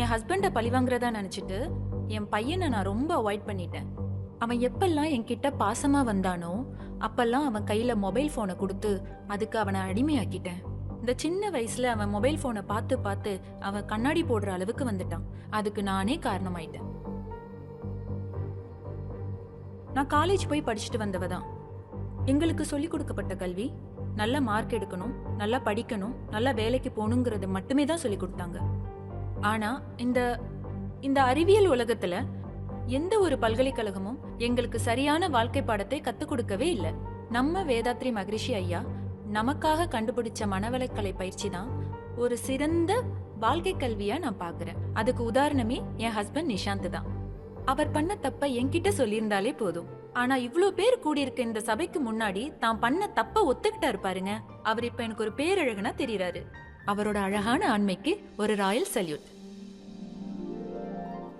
என் ஹஸ்பண்டை பழிவாங்கிறதா நினைச்சிட்டு என் பையனை நான் ரொம்ப அவாய்ட் பண்ணிட்டேன். அவன் எப்பெல்லாம் என்கிட்ட பாசமா வந்தானோ அப்பெல்லாம் அவன் கையில மொபைல் போனை கொடுத்து அதுக்கு அவனை அடிமையாக்கிட்டேன். இந்த சின்ன வயசுல அவன் மொபைல் போனை பார்த்து பார்த்து அவன் கண்ணாடி போடுற அளவுக்கு வந்துட்டான். அதுக்கு நானே காரணமாயிட்டேன். நான் காலேஜ் போய் படிச்சுட்டு வந்தவ தான். எங்களுக்கு சொல்லிக் கொடுக்கப்பட்ட கல்வி நல்ல மார்க் எடுக்கணும், நல்லா படிக்கணும், நல்லா வேலைக்கு போகணுங்கிறது மட்டுமே தான் சொல்லி கொடுத்தாங்க. ஆனா இந்த இந்த அறிவியல் உலகத்துல எந்த ஒரு பல்கலைக்கழகமும் எங்களுக்கு சரியான வாழ்க்கை பாடத்தை கத்துக் கொடுக்கவே இல்லை. நம்ம வேதாத்ரி மகரிஷி ஐயா நமக்காக கண்டுபிடிச்ச மனவளக்கலை பயிற்சி தான் ஒரு சிறந்த வாழ்க்கை கல்வியா நான் பாக்குறேன். அதுக்கு உதாரணமே என் ஹஸ்பண்ட் நிஷாந்த் தான். அவர் பண்ண தப்ப என்கிட்ட சொல்லியிருந்தாலே போதும். ஆனா இவ்ளோ பேர் கூடியிருக்க இந்த சபைக்கு முன்னாடி தான் பண்ண தப்ப ஒத்துக்கிட்டாரு பாருங்க. அவர் இப்ப எனக்கு ஒரு பேரழகனா தெரியறாரு. அவரோட அழகான ஆண்மைக்கு ஒரு ராயல் சல்யூட்.